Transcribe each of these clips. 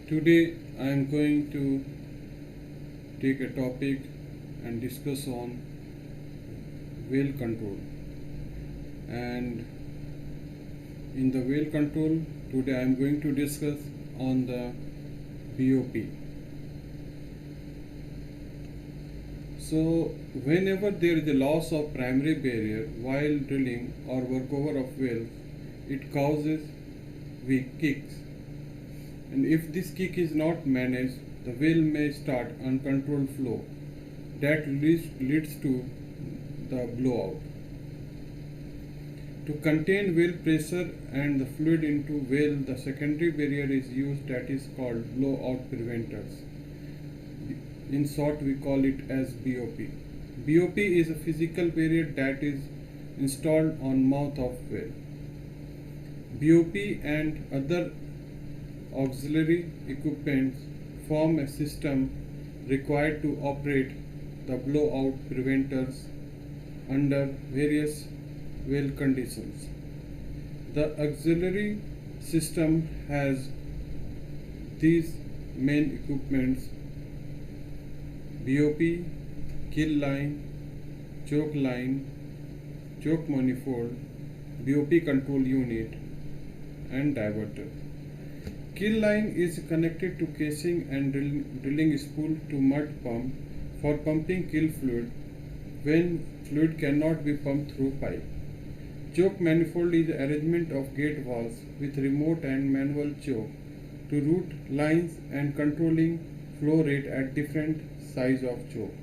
Today I am going to take a topic and discuss on wheel control. And in the wheel control, today I am going to discuss on the BOP. So whenever there is a loss of primary barrier while drilling or workover of wells, it causes weak kicks. And if this kick is not managed, the well may start uncontrolled flow that leads to the blowout. To contain well pressure and the fluid into well, the secondary barrier is used that is called blowout preventers. In short, we call it as BOP. BOP is a physical barrier that is installed on mouth of well. BOP and other auxiliary equipment form a system required to operate the blowout preventers under various well conditions. The auxiliary system has these main equipments: BOP, kill line, choke manifold, BOP control unit, and diverter. Kill line is connected to casing and drilling spool to mud pump for pumping kill fluid when fluid cannot be pumped through pipe. Choke manifold is arrangement of gate valves with remote and manual choke to route lines and controlling flow rate at different size of choke.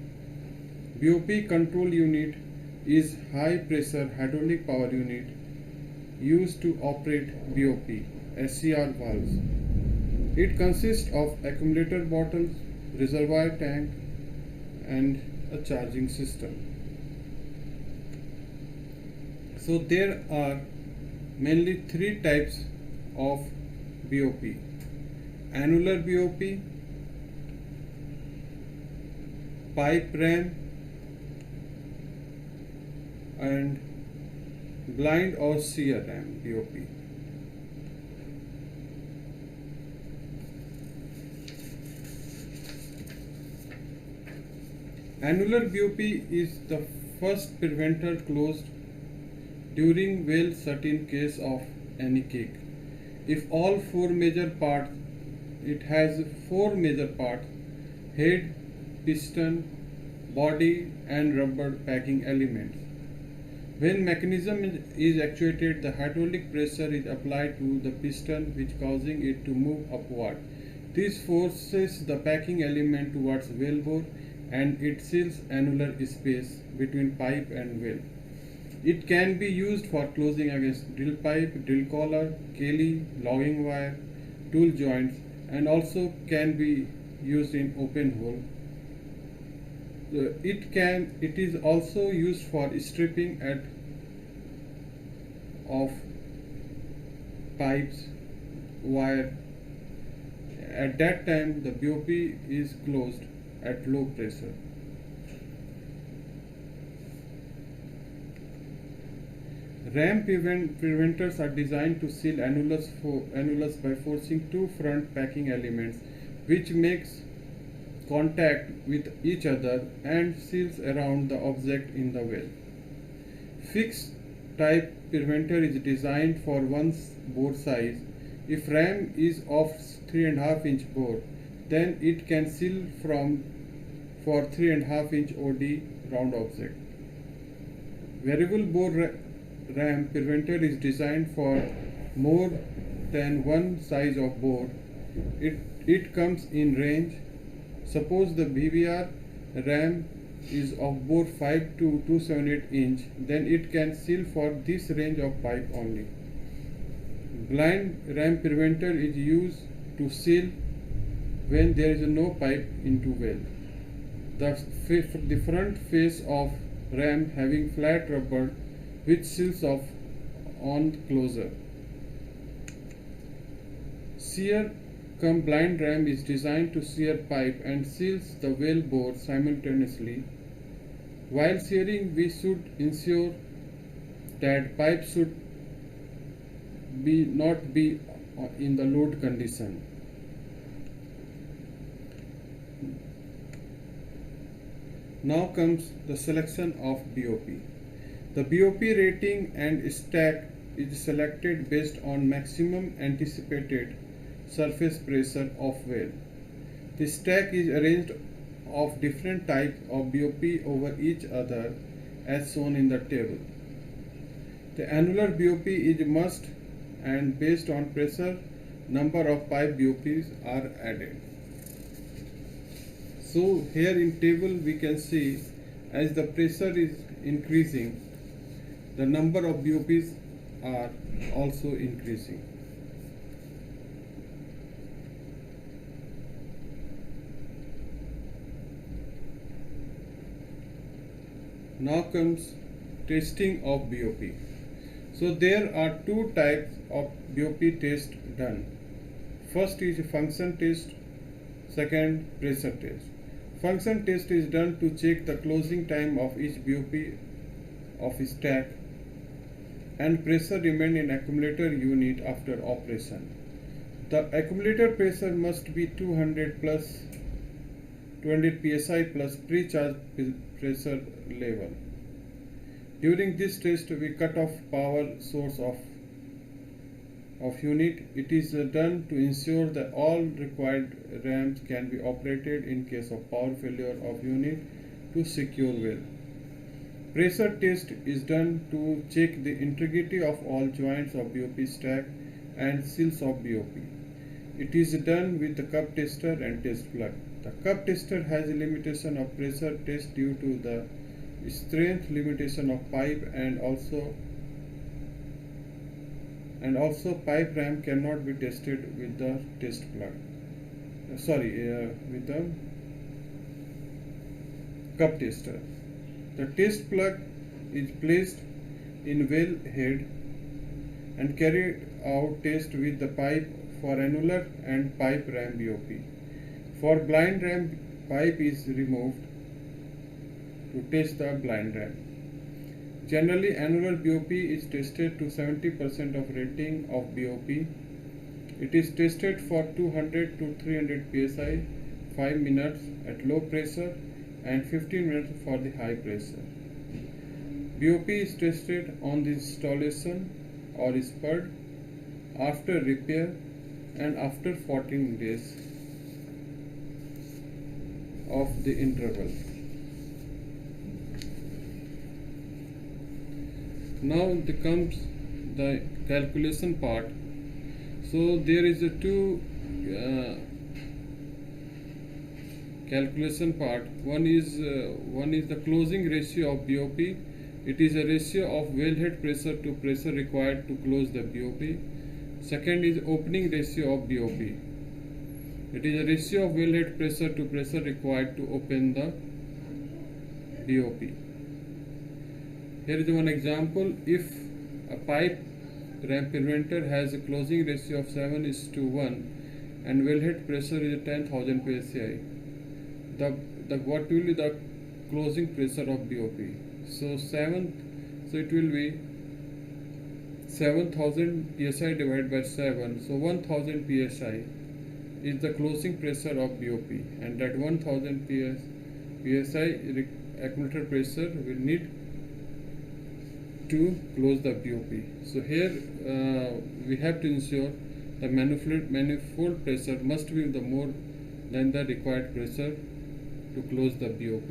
BOP control unit is high pressure hydraulic power unit used to operate BOP SCR valves. It consists of accumulator bottles, reservoir tank, and a charging system. So there are mainly three types of BOP: annular BOP, pipe ram, and blind or shear ram BOP. Annular BOP is the first preventer closed during well shut in case of any kick. If all four major parts, it has four major parts: head, piston, body, and rubber packing elements. When mechanism is actuated, the hydraulic pressure is applied to the piston, which causing it to move upward. This forces the packing element towards well bore and it seals annular space between pipe and well. It can be used for closing against drill pipe, drill collar, Kelly, logging wire, tool joints, and also can be used in open hole. It is also used for stripping of pipes, wire. At that time, the BOP is closed at low pressure. Ram preventers are designed to seal annulus by forcing two front packing elements, which makes contact with each other and seals around the object in the well. Fixed type preventer is designed for one bore size. If ram is of 3.5 inch bore, then it can seal for 3.5 inch OD round object. Variable bore ram preventer is designed for more than one size of bore. It comes in range. Suppose the BBR ram is of bore 5 to 278 inch, then it can seal for this range of pipe only. Blind ram preventer is used to seal when there is no pipe into well. The front face of ram having flat rubber which seals off on closure. Shear cum blind ram is designed to shear pipe and seals the well bore simultaneously. While shearing, we should ensure that pipe should not be in the load condition. Now comes the selection of BOP. The BOP rating and stack is selected based on maximum anticipated surface pressure of well. The stack is arranged of different types of BOP over each other as shown in the table. The annular BOP is must and based on pressure, number of pipe BOPs are added. So here in table we can see as the pressure is increasing, the number of BOPs are also increasing. Now comes testing of BOP. So there are two types of BOP test done. First is function test, second pressure test. Function test is done to check the closing time of each BOP of stack and pressure remain in accumulator unit after operation. The accumulator pressure must be 200 plus 200 psi plus pre-charge pressure level. During this test we cut off power source of unit. It is done to ensure that all required ramps can be operated in case of power failure of unit to secure well. Pressure test is done to check the integrity of all joints of BOP stack and seals of BOP. It is done with the cup tester and test plug. The cup tester has a limitation of pressure test due to the strength limitation of pipe and also pipe ramp cannot be tested with the test plug. With the cup tester. The test plug is placed in well head and carried out test with the pipe for annular and pipe ram BOP. For blind ram, pipe is removed to test the blind ram. Generally, annular BOP is tested to 70% of rating of BOP. It is tested for 200 to 300 psi, 5 minutes at low pressure and 15 minutes for the high pressure. BOP is tested on the installation or spud, after repair and after 14 days of the interval. Now comes the calculation part. So there is a two calculation part. One is the closing ratio of BOP. It is a ratio of wellhead pressure to pressure required to close the BOP. Second is opening ratio of BOP. It is a ratio of wellhead pressure to pressure required to open the BOP. Here is one example. If a pipe ramp preventer has a closing ratio of 7:1 and wellhead pressure is 10,000 psi, what will be the closing pressure of BOP? So it will be 7,000 psi divided by 7. So 1,000 psi is the closing pressure of BOP, and that 1,000 psi accumulator pressure will need to close the BOP. So here we have to ensure the manifold pressure must be the more than the required pressure to close the BOP.